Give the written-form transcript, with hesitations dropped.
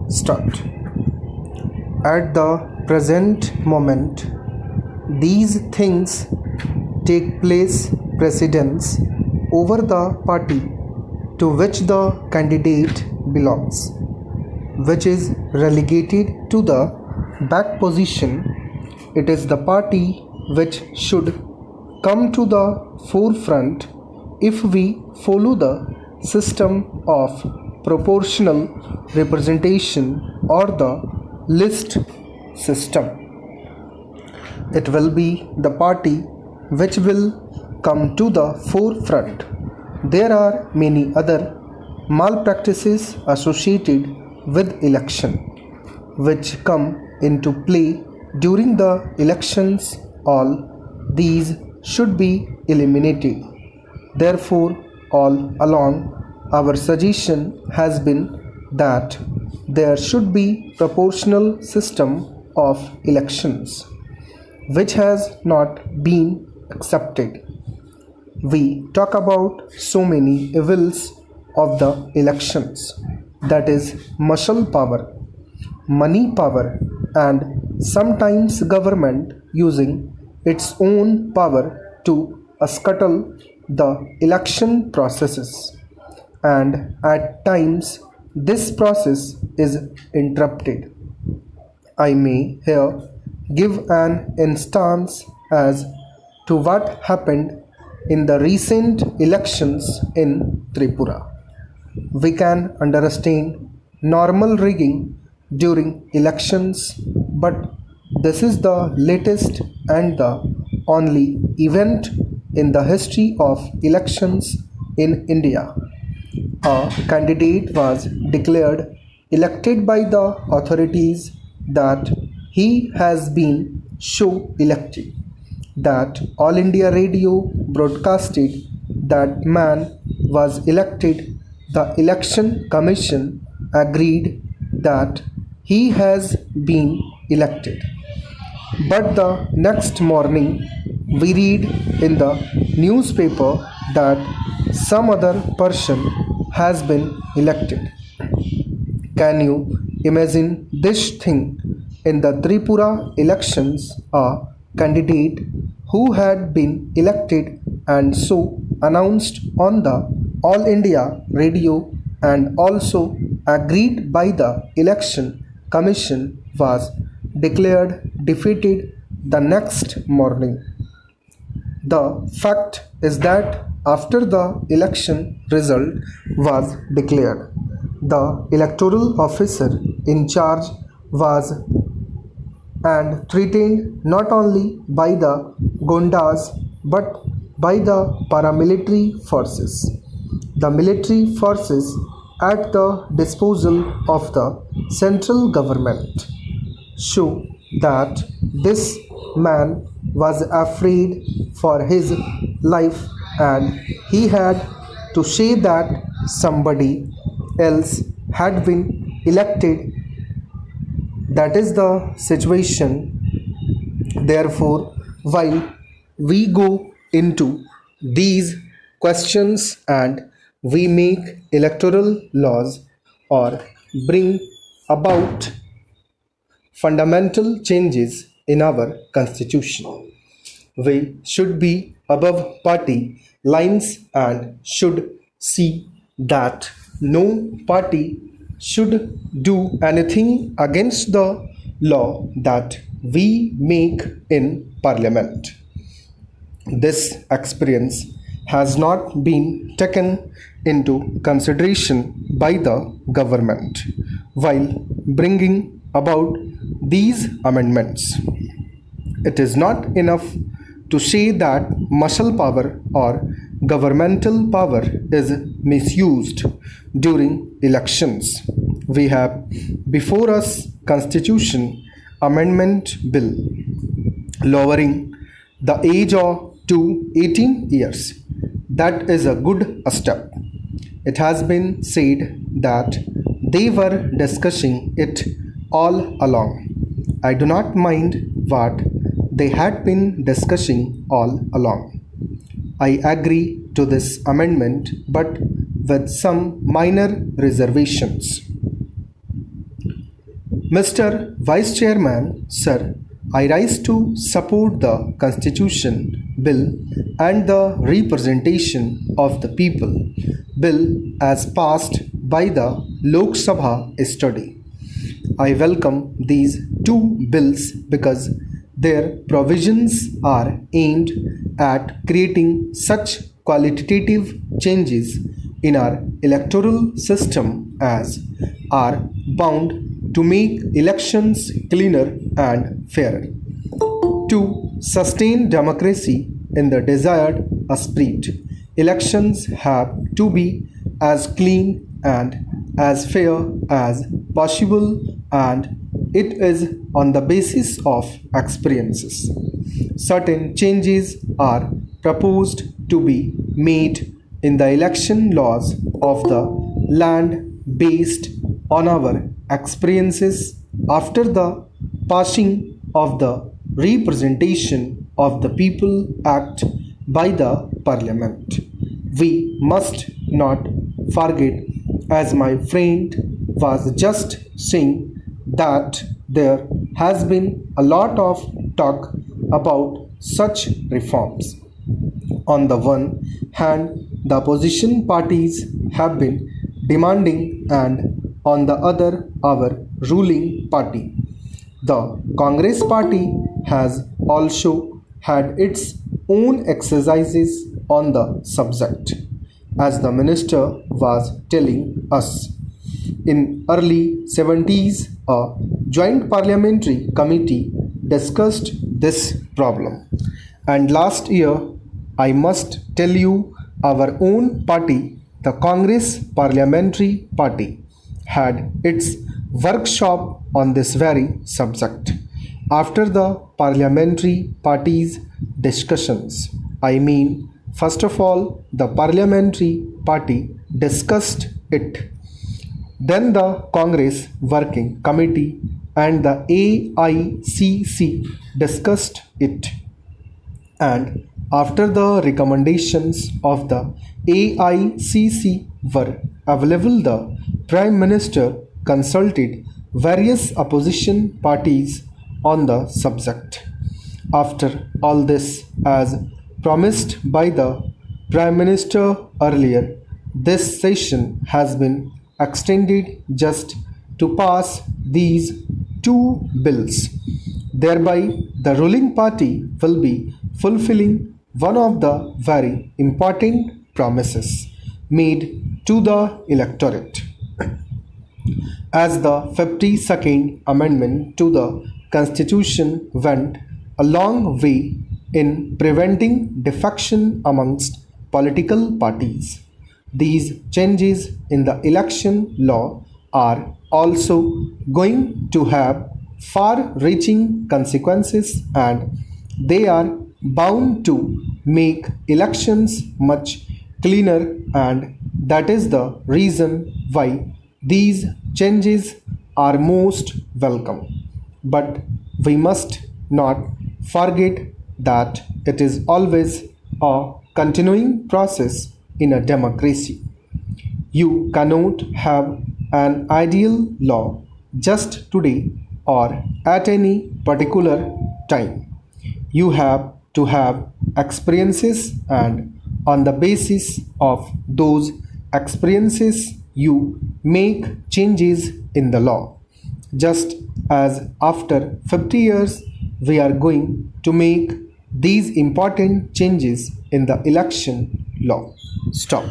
start. At the present moment, these things take place precedence over the party to which the candidate belongs, which is relegated to the back position. It is the party which should come to the forefront if we follow the system of proportional representation or the list system. It will be the party which will come to the forefront. There are many other malpractices associated with election which come into play during the elections. All these should be eliminated. Therefore, all along, our suggestion has been that there should be proportional system of elections, which has not been accepted. We talk about so many evils of the elections, that is muscle power, money power, and sometimes government using its own power to scuttle the election processes, and at times this process is interrupted. I may here give an instance as to what happened in the recent elections in Tripura. We can understand normal rigging during elections, but this is the latest and the only event in the history of elections in India. A candidate was declared elected by the authorities that he has been so elected that All India Radio broadcasted that man was elected. The election commission agreed that he has been elected. But the next morning, we read in the newspaper that some other person has been elected. Can you imagine this thing? In the Tripura elections, a candidate who had been elected and so announced on the All India Radio and also agreed by the election commission was declared defeated the next morning. The fact is that after the election result was declared, the electoral officer in charge was and threatened not only by the Gondas but by the paramilitary forces. The military forces at the disposal of the central government show that this man was afraid for his life and he had to say that somebody else had been elected. That is the situation. Therefore, while we go into these questions and we make electoral laws or bring about fundamental changes in our constitution, we should be above party lines and should see that no party should do anything against the law that we make in parliament. This experience has not been taken into consideration by the government while bringing about these amendments. It is not enough to say that muscle power or governmental power is misused during elections. We have before us Constitution Amendment Bill lowering the age of to 18 years. That is a good step. It has been said that they were discussing it all along. I do not mind what they had been discussing all along. I agree to this amendment, but with some minor reservations. Mr. Vice Chairman, Sir, I rise to support the Constitution Bill and the representation of the people bill as passed by the Lok Sabha yesterday. I welcome these two bills because their provisions are aimed at creating such qualitative changes in our electoral system as are bound to make elections cleaner and fairer. To sustain democracy in the desired spirit, elections have to be as clean and as fair as possible, and it is on the basis of experiences. Certain changes are proposed to be made in the election laws of the land based on our experiences after the passing of the Representation of the People Act by the Parliament. We must not forget, as my friend was just saying, that there has been a lot of talk about such reforms. On the one hand, the opposition parties have been demanding, and on the other, our ruling party. The Congress party has also had its own exercises on the subject, as the minister was telling us. In early 70s, a joint parliamentary committee discussed this problem. And last year, I must tell you, our own party, the Congress Parliamentary Party, had its workshop on this very subject. After the parliamentary party's discussions, first of all, the parliamentary party discussed it. Then the Congress Working Committee and the AICC discussed it. And after the recommendations of the AICC were available, the Prime Minister consulted various opposition parties on the subject. After all this, as promised by the Prime Minister earlier, this session has been extended just to pass these two bills. Thereby, the ruling party will be fulfilling one of the very important promises made to the electorate. As the 52nd Amendment to the Constitution went a long way in preventing defection amongst political parties, these changes in the election law are also going to have far reaching consequences, and they are bound to make elections much cleaner, and that is the reason why these changes are most welcome. But we must not forget that it is always a continuing process in a democracy. You cannot have an ideal law just today or at any particular time. You have to have experiences, and on the basis of those experiences, you make changes in the law. Just as after 50 years, we are going to make these important changes in the election law. Stop.